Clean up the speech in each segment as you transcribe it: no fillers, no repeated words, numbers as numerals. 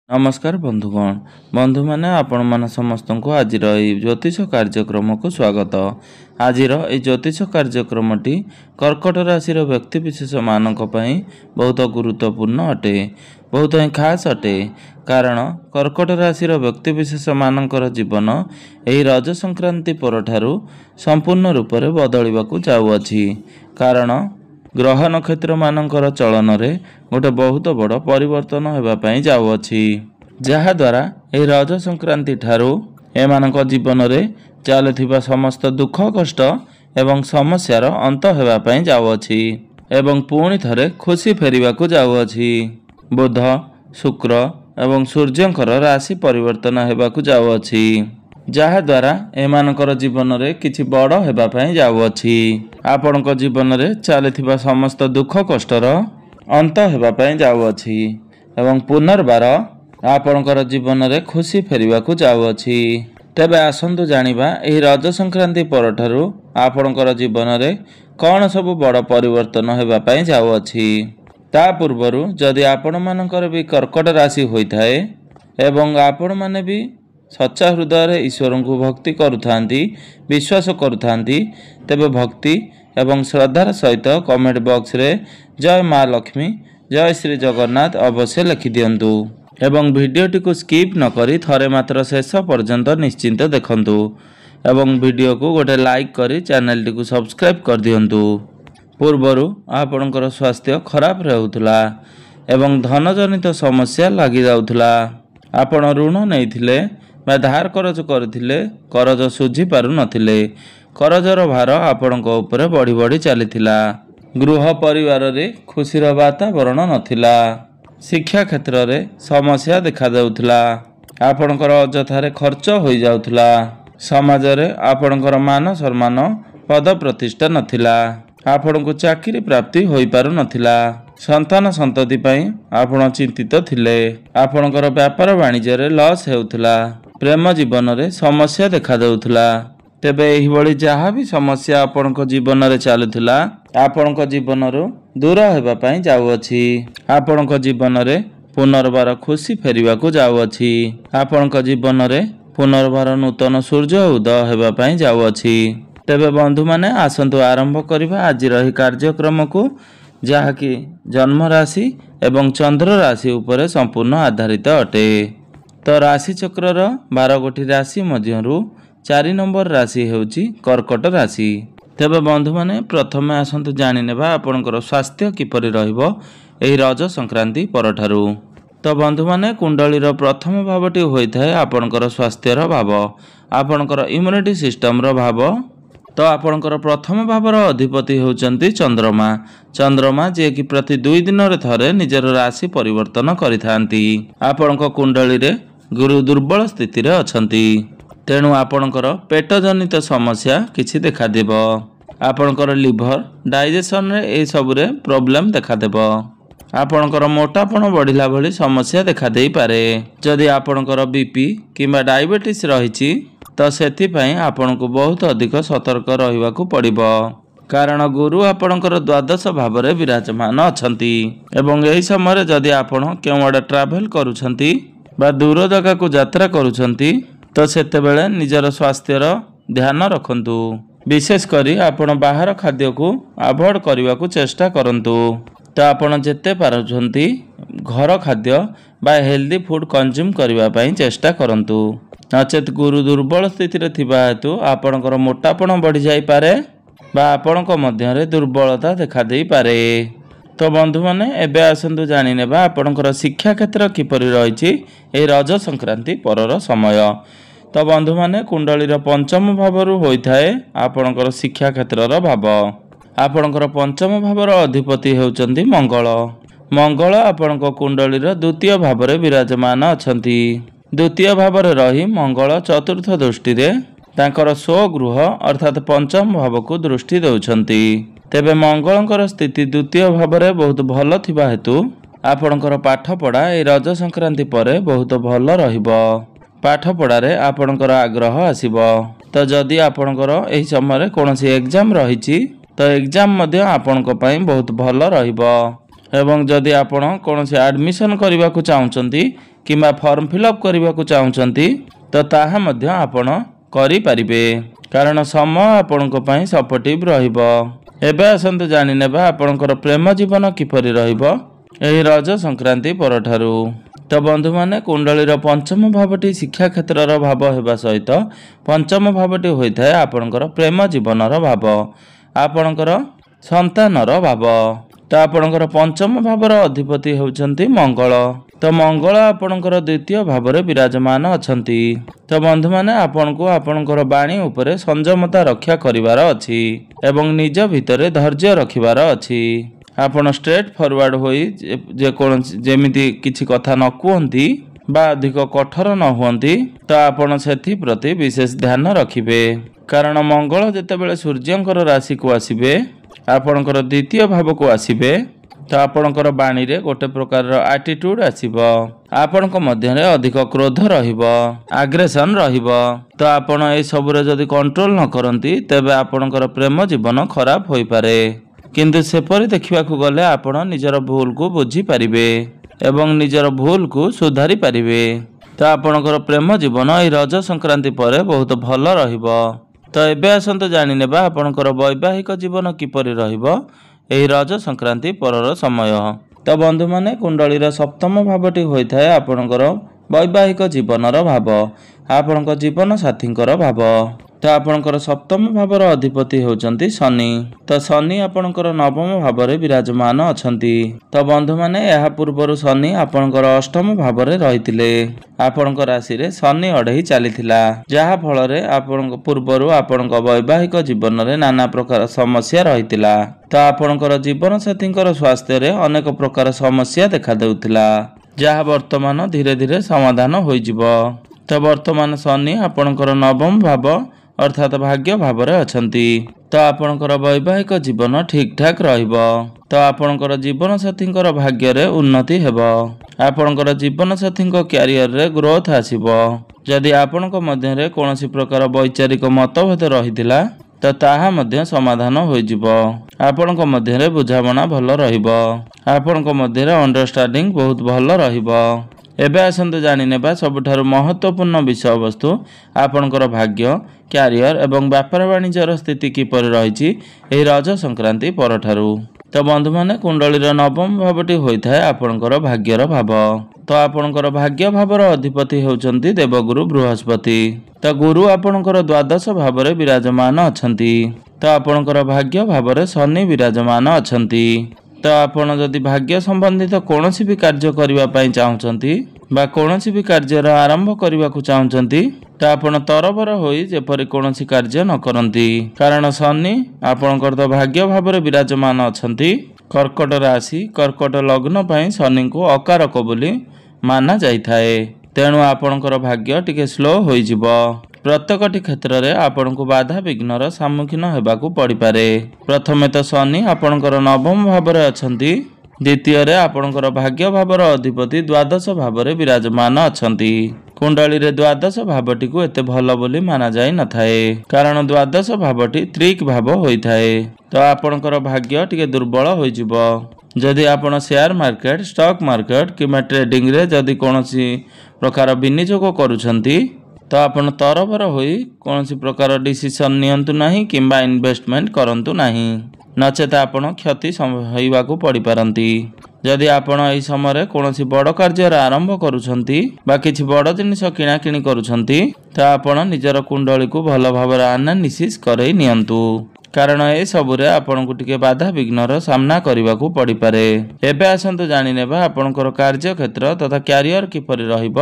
नमस्कार बंधुगण बंधु मैंने आपण मान समस्त को आज ज्योतिष कार्यक्रम को स्वागत। आज ज्योतिष कार्यक्रमटी कर्कट राशि व्यक्तिविशेष मानक पई बहुत गुरुत्वपूर्ण अटे, बहुत ही खास अटे। कारण कर्कट राशि व्यक्तिविशेष मानकर जीवन यही रज संक्रांति परठारु संपूर्ण रूप से बदलवाक जाऊँगी। कारण ग्रह नक्षत्र मानकर चलन में गोटे बहुत बड़ परिवर्तन होगापी जाऊँगी, जहाद्वारा यह रज संक्रांति ठारू एमानक जीवन में चलुवा समस्त दुख कष्ट एवं समस्यार अंत होगापी जाऊँगी एवं पुणी थरे खुशी फेरिबाकू जाऊँगी। बुध शुक्र एवं सूर्यंकर राशि परिवर्तन होगाकू जाऊँगी, जहाद्वारा एमानकर जीवन में किछि बड़ होगापी जाऊँगी। आपणक जीवन में चलुवा समस्त दुख कष्टर अंत होगापी जाऊँगी एवं पुनर्बार आपणकर जीवन में खुशी फेरिबाकू जाऊँगी। तेबे आसंतु जानिबा एही रज संक्रांति परठारु आपणकर जीवन में कौन सब बड़ परिवर्तन होगापी जाऊँगी। ता पूर्वरु जदि आपण मानकर भी कर्कट राशि होइथाए एवं आपण माने भी सच्चा हृदय ईश्वर को भक्ति करुथांती विश्वास करुथांती, तेबे भक्ति एवं श्रद्धार सहित कमेंट बॉक्स रे जय माँ लक्ष्मी जय श्री जगन्नाथ अवश्य लिखि दियंतु एवं वीडियोटी को स्किप न करी थरे मात्र शेष पर्यंत निश्चिंत देखंतु एवं वीडियो को गोटे लाइक करी चैनल टी को सब्सक्राइब कर दियंतु। पूर्वरु आपणकर स्वास्थ्य खराब रहउथला एवं धन जनित समस्या लगी जाउथला। आपण ऋण नैथिले बा धार करज करथिले, करज सुझी पारु नथिले, करजर भार आपणक उपरे बढ़ी बढ़ी चलीथिला। गृह परिवार रे खुशीर वातावरण नथिला। शिक्षा क्षेत्र रे समस्या देखा जाउथला। आपणकर अजथारे खर्च होई जाउथला। समाज रे आपणकर मान सम्मान पद प्रतिष्ठा नथिला। आपणको चाकरी प्राप्ति होई पारु नथिला। संतान संतति पई आपण चिंतित थिले। आपणकर व्यापार वाणिज्य रे लॉस हेउथला। प्रेम जीवन रे समस्या देखा जाउथला। तेबे एही बळी जहाँ भी समस्या आपणक जीवन रे चालुथला आपणक जीवन रो दूर हेबा पई जाउअछि। आपणक जीवन रे पुनर्बार खुशी फेरिबाकू जाउअछि। आपणक जीवन रे पुनर्बार नूतन सूर्य उदय हेबा पई जाउअछि। तेबे बंधु माने आसंतु आरंभ करिबा आज रही कार्यक्रम को, जहाँकि जन्म राशि एवं चंद्र राशि उपरे संपूर्ण आधारित अटे। तो राशि चक्रर 12 गोटी राशि मध्यरु 4 नंबर राशि हेउची कर्कट राशि। तेबे बंधु माने प्रथमे आसंतु जानि नेबा आपणकर स्वास्थ्य किपरि रहिबो एही रज संक्रांति परठारु। तो बंधु माने कुंडलीर प्रथम भावटी होइथाय आपणकर स्वास्थ्यर भाव, आपणकर इम्युनिटी सिस्टम रो भाव। तो आपणकर प्रथम भावर अधिपति होउचंती चंद्रमा। चंद्रमा जे कि प्रति 2 दिन रे थरे निजर राशि परिवर्तन करिथांती। आपणक कुंडली रे गुरु दुर्बल स्थिति रे अछंती, तेणु आपणकर पेट जनित समस्या किछि देखा देबो। आपणकर लिवर डाइजेशन रे ए सब रे प्रॉब्लम देखा देबो। आपणकर मोटापन बढ़िला भली समस्या देखा देई पारे। जदि आपणकर बीपी किबा डायबिटीज रहिछि तो सेति पई आपनको बहुत अधिक सतर्क रहिबाकू पड़िबो। कारण गुरु आपणकर द्वादश भाव रे विराजमान अछंती एवं एही समय जदि आपण केवड ट्रैवल करूछंती बा दूर जगह को यात्रा करूछंती तो सेते बेले निजर स्वास्थ्यर ध्यान रखंतु। विशेष करी आपण बाहर खाद्य को अवॉइड करने को चेष्टा करंतु। तो आपण जेते पारुछंती घर खाद्य बा हेल्दी फूड कंज्यूम करबा पई चेष्टा करंतु। नचेत गुरु दुर्बल स्थिति रे थिबा हेतु आपणकर मोटापन बढ़ी जाई पारे बा आपणक मध्य रे दुर्बलता देखा देई पारे। तो बंधु माने एबे आसंतु जानि नेबा आपणकर शिक्षा क्षेत्र किपरि रहिछि ए रज संक्रांति परर समय। तो बंधु माने कुंडलीर पंचम भावरु होइथाए आपणकर शिक्षा क्षेत्रर भाव। आपणकर पंचम भावर अधिपति हेउचंती मंगल। मंगल आपणक कुंडलीर द्वितीय भाव रे विराजमान अछंती। द्वितीय भाव रे रही मंगल चतुर्थ दृष्टि रे तांकर स्वगृह अर्थात पंचम भाव को दृष्टि देउछंती। तेबे मंगलंकर स्थिति द्वितीय भाव रे बहुत भल थिबा हेतु आपणकर पाठ पढ़ा ए रज संक्रांति परे बहुत भल रहिबो। पाठ पढ़ारे आपणकर आग्रह आसीबो। तो जदि आपणकर एही समय कोनोसी एग्जाम रहिछि तो एग्जाम मध्य आपणक पई बहुत भल रहिबो। ଏବଂ ଯଦି ଆପଣ କୌଣସି ଆଡ଼ମିସନ୍ କରିବାକୁ ଚାହୁଁଛନ୍ତି କିମ୍ବା ଫର୍ମ ଫିଲ୍ଅପ୍ କରିବାକୁ ଚାହୁଁଛନ୍ତି ତ ତାହା ମଧ୍ୟ ଆପଣ କରିପାରିବେ, କାରଣ ସମୟ ଆପଣଙ୍କ ପାଇଁ ସପୋର୍ଟିଭ୍ ରହିବ। ଏବେ ଆସନ୍ତୁ ଜାଣିନେବା ଆପଣଙ୍କର ପ୍ରେମ ଜୀବନ କିପରି ରହିବ ଏହି ରଜ ସଂକ୍ରାନ୍ତି ପରଠାରୁ। ତ ବନ୍ଧୁମାନେ, କୁଣ୍ଡଳୀର ପଞ୍ଚମ ଭାବଟି ଶିକ୍ଷା କ୍ଷେତ୍ରର ଭାବ ହେବା ସହିତ ପଞ୍ଚମ ଭାବଟି ହୋଇଥାଏ ଆପଣଙ୍କର ପ୍ରେମ ଜୀବନର ଭାବ, ଆପଣଙ୍କର ସନ୍ତାନର ଭାବ। ତ ଆପଣଙ୍କର ପଞ୍ଚମ ଭାବର ଅଧିପତି ହେଉଛନ୍ତି ମଙ୍ଗଳ। ତ ମଙ୍ଗଳ ଆପଣଙ୍କର ଦ୍ୱିତୀୟ ଭାବରେ ବିରାଜମାନ ଅଛନ୍ତି। ତ ବନ୍ଧୁମାନେ, ଆପଣଙ୍କୁ ଆପଣଙ୍କର ବାଣୀ ଉପରେ ସଂଯମତା ରକ୍ଷା କରିବାର ଅଛି ଏବଂ ନିଜ ଭିତରେ ଧୈର୍ଯ୍ୟ ରଖିବାର ଅଛି। ଆପଣ ଷ୍ଟ୍ରେଟ୍ ଫରୱାର୍ଡ ହୋଇ ଯେକୌଣସି ଯେମିତି କିଛି କଥା ନ କୁହନ୍ତି ବା ଅଧିକ କଠୋର ନ ହୁଅନ୍ତି, ତ ଆପଣ ସେଥିପ୍ରତି ବିଶେଷ ଧ୍ୟାନ ରଖିବେ, କାରଣ ମଙ୍ଗଳ ଯେତେବେଳେ ସୂର୍ଯ୍ୟଙ୍କର ରାଶିକୁ ଆସିବେ, ଆପଣଙ୍କର ଦ୍ୱିତୀୟ ଭାବକୁ ଆସିବେ, ତ ଆପଣଙ୍କର ବାଣୀରେ ଗୋଟେ ପ୍ରକାରର ଆଟିଟ୍ୟୁଡ୍ ଆସିବ, ଆପଣଙ୍କ ମଧ୍ୟରେ ଅଧିକ କ୍ରୋଧ ରହିବ, ଆଗ୍ରେସନ୍ ରହିବ। ତ ଆପଣ ଏସବୁରେ ଯଦି କଣ୍ଟ୍ରୋଲ ନ କରନ୍ତି ତେବେ ଆପଣଙ୍କର ପ୍ରେମ ଜୀବନ ଖରାପ ହୋଇପାରେ, କିନ୍ତୁ ସେପରି ଦେଖିବାକୁ ଗଲେ ଆପଣ ନିଜର ଭୁଲକୁ ବୁଝିପାରିବେ ଏବଂ ନିଜର ଭୁଲକୁ ସୁଧାରି ପାରିବେ। ତ ଆପଣଙ୍କର ପ୍ରେମ ଜୀବନ ଏହି ରଜ ସଂକ୍ରାନ୍ତି ପରେ ବହୁତ ଭଲ ରହିବ। ତ ଏବେ ଆସନ୍ତୁ ଜାଣିନେବା ଆପଣଙ୍କର ବୈବାହିକ ଜୀବନ କିପରି ରହିବ ଏହି ରଜ ସଂକ୍ରାନ୍ତି ପରର ସମୟ। ତ ବନ୍ଧୁମାନେ, କୁଣ୍ଡଳୀର ସପ୍ତମ ଭାବଟି ହୋଇଥାଏ ଆପଣଙ୍କର ବୈବାହିକ ଜୀବନର ଭାବ, ଆପଣଙ୍କ ଜୀବନ ସାଥୀଙ୍କର ଭାବ। ତ ଆପଣଙ୍କର ସପ୍ତମ ଭାବର ଅଧିପତି ହେଉଛନ୍ତି ଶନି। ତ ଶନି ଆପଣଙ୍କର ନବମ ଭାବରେ ବିରାଜମାନ ଅଛନ୍ତି। ତ ବନ୍ଧୁମାନେ, ଏହା ପୂର୍ବରୁ ଶନି ଆପଣଙ୍କର ଅଷ୍ଟମ ଭାବରେ ରହିଥିଲେ, ଆପଣଙ୍କ ରାଶିରେ ଶନି ଅଢ଼େଇ ଚାଲିଥିଲା, ଯାହା ଫଳରେ ଆପଣଙ୍କ ପୂର୍ବରୁ ଆପଣଙ୍କ ବୈବାହିକ ଜୀବନରେ ନାନା ପ୍ରକାର ସମସ୍ୟା ରହିଥିଲା। ତ ଆପଣଙ୍କର ଜୀବନ ସାଥୀଙ୍କର ସ୍ୱାସ୍ଥ୍ୟରେ ଅନେକ ପ୍ରକାର ସମସ୍ୟା ଦେଖାଦେଉଥିଲା, ଯାହା ବର୍ତ୍ତମାନ ଧୀରେ ଧୀରେ ସମାଧାନ ହୋଇଯିବ। ତ ବର୍ତ୍ତମାନ ଶନି ଆପଣଙ୍କର ନବମ ଭାବ ଅର୍ଥାତ୍ ଭାଗ୍ୟ ଭାବରେ ଅଛନ୍ତି। ତ ଆପଣଙ୍କର ବୈବାହିକ ଜୀବନ ଠିକ୍ ଠାକ୍ ରହିବ। ତ ଆପଣଙ୍କର ଜୀବନ ସାଥୀଙ୍କର ଭାଗ୍ୟରେ ଉନ୍ନତି ହେବ, ଆପଣଙ୍କର ଜୀବନ ସାଥୀଙ୍କ କ୍ୟାରିୟରରେ ଗ୍ରୋଥ ଆସିବ। ଯଦି ଆପଣଙ୍କ ମଧ୍ୟରେ କୌଣସି ପ୍ରକାର ବୈଚାରିକ ମତଭେଦ ରହିଥିଲା ତ ତାହା ମଧ୍ୟ ସମାଧାନ ହୋଇଯିବ, ଆପଣଙ୍କ ମଧ୍ୟରେ ବୁଝାମଣା ଭଲ ରହିବ, ଆପଣଙ୍କ ମଧ୍ୟରେ ଅଣ୍ଡରଷ୍ଟାଣ୍ଡିଂ ବହୁତ ଭଲ ରହିବ। ଏବେ ଆସନ୍ତୁ ଜାଣିନେବା ସବୁଠାରୁ ମହତ୍ତ୍ୱପୂର୍ଣ୍ଣ ବିଷୟବସ୍ତୁ ଆପଣଙ୍କର ଭାଗ୍ୟ, କ୍ୟାରିୟର ଏବଂ ବ୍ୟାପାର ବାଣିଜ୍ୟର ସ୍ଥିତି କିପରି ରହିଛି ଏହି ରଜ ସଂକ୍ରାନ୍ତି ପରଠାରୁ। ତ ବନ୍ଧୁମାନେ, କୁଣ୍ଡଳୀର ନବମ ଭାବଟି ହୋଇଥାଏ ଆପଣଙ୍କର ଭାଗ୍ୟର ଭାବ। ତ ଆପଣଙ୍କର ଭାଗ୍ୟ ଭାବର ଅଧିପତି ହେଉଛନ୍ତି ଦେବଗୁରୁ ବୃହସ୍ପତି। ତ ଗୁରୁ ଆପଣଙ୍କର ଦ୍ୱାଦଶ ଭାବରେ ବିରାଜମାନ ଅଛନ୍ତି। ତ ଆପଣଙ୍କର ଭାଗ୍ୟ ଭାବରେ ଶନି ବିରାଜମାନ ଅଛନ୍ତି। ତ ଆପଣ ଯଦି ଭାଗ୍ୟ ସମ୍ବନ୍ଧିତ କୌଣସି ବି କାର୍ଯ୍ୟ କରିବା ପାଇଁ ଚାହୁଁଛନ୍ତି ବା କୌଣସି ବି କାର୍ଯ୍ୟର ଆରମ୍ଭ କରିବାକୁ ଚାହୁଁଛନ୍ତି ତ ଆପଣ ତରବର ହୋଇ ଯେପରି କୌଣସି କାର୍ଯ୍ୟ ନ କରନ୍ତି, କାରଣ ଶନି ଆପଣଙ୍କର ତ ଭାଗ୍ୟ ଭାବରେ ବିରାଜମାନ ଅଛନ୍ତି। କର୍କଟ ରାଶି, କର୍କଟ ଲଗ୍ନ ପାଇଁ ଶନିଙ୍କୁ ଅକାରକ ବୋଲି ମାନା ଯାଇଥାଏ, ତେଣୁ ଆପଣଙ୍କର ଭାଗ୍ୟ ଟିକେ ସ୍ଲୋ ହୋଇଯିବ। ପ୍ରତ୍ୟେକଟି କ୍ଷେତ୍ରରେ ଆପଣଙ୍କୁ ବାଧା ବିଘ୍ନର ସମ୍ମୁଖୀନ ହେବାକୁ ପଡ଼ିପାରେ। ପ୍ରଥମେ ତ ଶନି ଆପଣଙ୍କର ନବମ ଭାବରେ ଅଛନ୍ତି, ଦ୍ୱିତୀୟରେ ଆପଣଙ୍କର ଭାଗ୍ୟ ଭାବର ଅଧିପତି ଦ୍ୱାଦଶ ଭାବରେ ବିରାଜମାନ ଅଛନ୍ତି। କୁଣ୍ଡଳୀରେ ଦ୍ୱାଦଶ ଭାବଟିକୁ ଏତେ ଭଲ ବୋଲି ମାନା ଯାଇନଥାଏ, କାରଣ ଦ୍ୱାଦଶ ଭାବଟି ତ୍ରିକ୍ ଭାବ ହୋଇଥାଏ। ତ ଆପଣଙ୍କର ଭାଗ୍ୟ ଟିକେ ଦୁର୍ବଳ ହୋଇଯିବ। ଯଦି ଆପଣ ସେୟାର ମାର୍କେଟ, ଷ୍ଟକ୍ ମାର୍କେଟ କିମ୍ବା ଟ୍ରେଡିଂରେ ଯଦି କୌଣସି ପ୍ରକାର ବିନିଯୋଗ କରୁଛନ୍ତି ତ ଆପଣ ତରବର ହୋଇ କୌଣସି ପ୍ରକାର ଡିସିସନ୍ ନିଅନ୍ତୁ ନାହିଁ କିମ୍ବା ଇନଭେଷ୍ଟମେଣ୍ଟ କରନ୍ତୁ ନାହିଁ, ନଚେତ ଆପଣ କ୍ଷତି ସହିବାକୁ ପଡ଼ିପାରନ୍ତି। ଯଦି ଆପଣ ଏହି ସମୟରେ କୌଣସି ବଡ଼ କାର୍ଯ୍ୟର ଆରମ୍ଭ କରୁଛନ୍ତି ବା କିଛି ବଡ଼ ଜିନିଷ କିଣାକିଣି କରୁଛନ୍ତି ତ ଆପଣ ନିଜର କୁଣ୍ଡଳୀକୁ ଭଲ ଭାବରେ ଆନାଲିସିସ୍ କରେଇ ନିଅନ୍ତୁ, କାରଣ ଏସବୁରେ ଆପଣଙ୍କୁ ଟିକେ ବାଧା ବିଘ୍ନର ସାମ୍ନା କରିବାକୁ ପଡ଼ିପାରେ। ଏବେ ଆସନ୍ତୁ ଜାଣିନେବା ଆପଣଙ୍କର କାର୍ଯ୍ୟକ୍ଷେତ୍ର ତଥା କ୍ୟାରିୟର କିପରି ରହିବ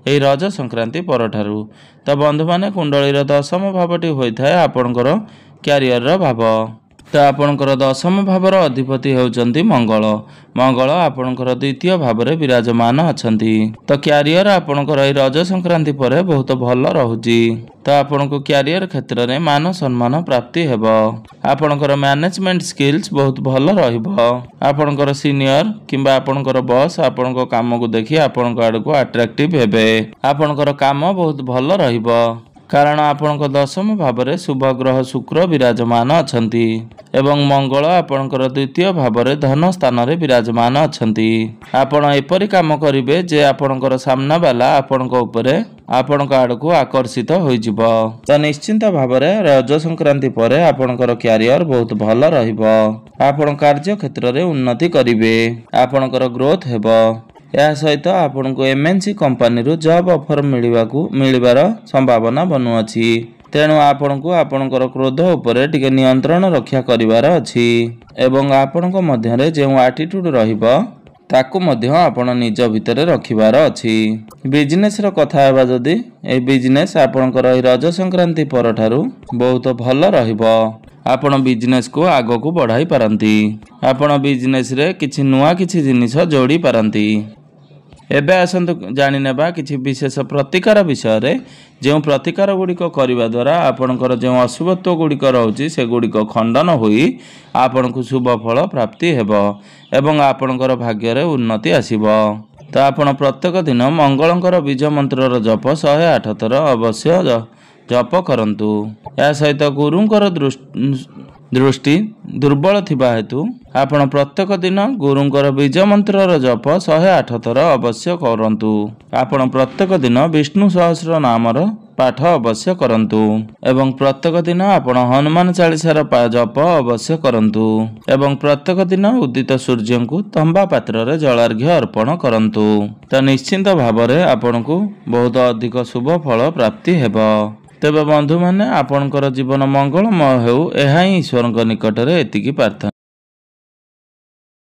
ଏହି ରଜ ସଂକ୍ରାନ୍ତି ପରଠାରୁ। ତ ବନ୍ଧୁମାନେ, କୁଣ୍ଡଳୀର ଦଶମ ଭାବଟି ହୋଇଥାଏ ଆପଣଙ୍କର କ୍ୟାରିୟରର ଭାବ। ତ ଆପଣଙ୍କର ଦଶମ ଭାବର ଅଧିପତି ହେଉଛନ୍ତି ମଙ୍ଗଳ। ମଙ୍ଗଳ ଆପଣଙ୍କର ଦ୍ୱିତୀୟ ଭାବରେ ବିରାଜମାନ ଅଛନ୍ତି। ତ କ୍ୟାରିୟର ଆପଣଙ୍କର ଏହି ରଜ ସଂକ୍ରାନ୍ତି ପରେ ବହୁତ ଭଲ ରହୁଛି। ତ ଆପଣଙ୍କୁ କ୍ୟାରିୟର କ୍ଷେତ୍ରରେ ମାନ ସମ୍ମାନ ପ୍ରାପ୍ତି ହେବ, ଆପଣଙ୍କର ମ୍ୟାନେଜମେଣ୍ଟ ସ୍କିଲ୍ସ ବହୁତ ଭଲ ରହିବ, ଆପଣଙ୍କର ସିନିୟର କିମ୍ବା ଆପଣଙ୍କର ବସ୍ ଆପଣଙ୍କ କାମକୁ ଦେଖି ଆପଣଙ୍କ ଆଡ଼କୁ ଆଟ୍ରାକ୍ଟିଭ ହେବେ, ଆପଣଙ୍କର କାମ ବହୁତ ଭଲ ରହିବ, କାରଣ ଆପଣଙ୍କ ଦଶମ ଭାବରେ ଶୁଭ ଗ୍ରହ ଶୁକ୍ର ବିରାଜମାନ ଅଛନ୍ତି। ଏବଂ ମଙ୍ଗଳ ଆପଣଙ୍କର ଦ୍ୱିତୀୟ ଭାବରେ ଧନ ସ୍ଥାନରେ ବିରାଜମାନ ଅଛନ୍ତି। ଆପଣ ଏପରି କାମ କରିବେ ଯେ ଆପଣଙ୍କର ସାମ୍ନାବାଲା ଆପଣଙ୍କ ଉପରେ ଆପଣଙ୍କ ଆଡ଼କୁ ଆକର୍ଷିତ ହୋଇଯିବ। ତ ନିଶ୍ଚିନ୍ତ ଭାବରେ ରଜ ସଂକ୍ରାନ୍ତି ପରେ ଆପଣଙ୍କର କ୍ୟାରିୟର ବହୁତ ଭଲ ରହିବ। ଆପଣ କାର୍ଯ୍ୟ କ୍ଷେତ୍ରରେ ଉନ୍ନତି କରିବେ। ଆପଣଙ୍କର ଗ୍ରୋଥ ହେବ। ଏହା ସହିତ ଆପଣଙ୍କୁ MNC କମ୍ପାନୀରୁ ଜବ୍ ଅଫର ମିଳିବାର ସମ୍ଭାବନା ବନୁଅଛି। ତେଣୁ ଆପଣଙ୍କୁ ଆପଣଙ୍କର କ୍ରୋଧ ଉପରେ ଟିକେ ନିୟନ୍ତ୍ରଣ ରକ୍ଷା କରିବାର ଅଛି ଏବଂ ଆପଣଙ୍କ ମଧ୍ୟରେ ଯେଉଁ ଆଟିଟ୍ୟୁଡ୍ ରହିବ ତାକୁ ମଧ୍ୟ ଆପଣ ନିଜ ଭିତରେ ରଖିବାର ଅଛି। ବିଜନେସର କଥା ହେବା ଯଦି ଏହି ବିଜନେସ୍ ଆପଣଙ୍କର ଏହି ରଜ ସଂକ୍ରାନ୍ତି ପରଠାରୁ ବହୁତ ଭଲ ରହିବ। ଆପଣ ବିଜନେସକୁ ଆଗକୁ ବଢ଼ାଇ ପାରନ୍ତି। ଆପଣ ବିଜନେସରେ କିଛି ନୂଆ ଜିନିଷ ଯୋଡ଼ି ପାରନ୍ତି। ଏବେ ଆସନ୍ତୁ ଜାଣିନେବା କିଛି ବିଶେଷ ପ୍ରତିକାର ବିଷୟରେ। ଯେଉଁ ପ୍ରତିକାର ଗୁଡ଼ିକ କରିବା ଦ୍ୱାରା ଆପଣଙ୍କର ଯେଉଁ ଅଶୁଭତ୍ୱ ଗୁଡ଼ିକ ରହୁଛି ସେଗୁଡ଼ିକ ଖଣ୍ଡନ ହୋଇ ଆପଣଙ୍କୁ ଶୁଭ ଫଳ ପ୍ରାପ୍ତି ହେବ ଏବଂ ଆପଣଙ୍କର ଭାଗ୍ୟରେ ଉନ୍ନତି ଆସିବ। ତ ଆପଣ ପ୍ରତ୍ୟେକ ଦିନ ମଙ୍ଗଳଙ୍କର ବୀଜ ମନ୍ତ୍ରର ଜପ 108 ଥର ଅବଶ୍ୟ ଜପ କରନ୍ତୁ। ଏହା ସହିତ ଗୁରୁଙ୍କର ଦୃଷ୍ଟି ଦୁର୍ବଳ ଥିବା ହେତୁ ଆପଣ ପ୍ରତ୍ୟେକ ଦିନ ଗୁରୁଙ୍କର ବୀଜ ମନ୍ତ୍ରର ଜପ 108 ଥର ଅବଶ୍ୟ କରନ୍ତୁ। ଆପଣ ପ୍ରତ୍ୟେକ ଦିନ ବିଷ୍ଣୁ ସହସ୍ର ନାମର ପାଠ ଅବଶ୍ୟ କରନ୍ତୁ ଏବଂ ପ୍ରତ୍ୟେକ ଦିନ ଆପଣ ହନୁମାନ ଚାଳିସାର ଜପ ଅବଶ୍ୟ କରନ୍ତୁ ଏବଂ ପ୍ରତ୍ୟେକ ଦିନ ଉଦିତ ସୂର୍ଯ୍ୟଙ୍କୁ ତମ୍ବା ପାତ୍ରରେ ଜଳାର୍ଘ୍ୟ ଅର୍ପଣ କରନ୍ତୁ। ତ ନିଶ୍ଚିନ୍ତ ଭାବରେ ଆପଣଙ୍କୁ ବହୁତ ଅଧିକ ଶୁଭ ଫଳ ପ୍ରାପ୍ତି ହେବ। ତେବେ ବନ୍ଧୁମାନେ ଆପଣଙ୍କର ଜୀବନ ମଙ୍ଗଳମୟ ହେଉ, ଏହା ହିଁ ଈଶ୍ୱରଙ୍କ ନିକଟରେ ଏତିକି ପ୍ରାର୍ଥନା।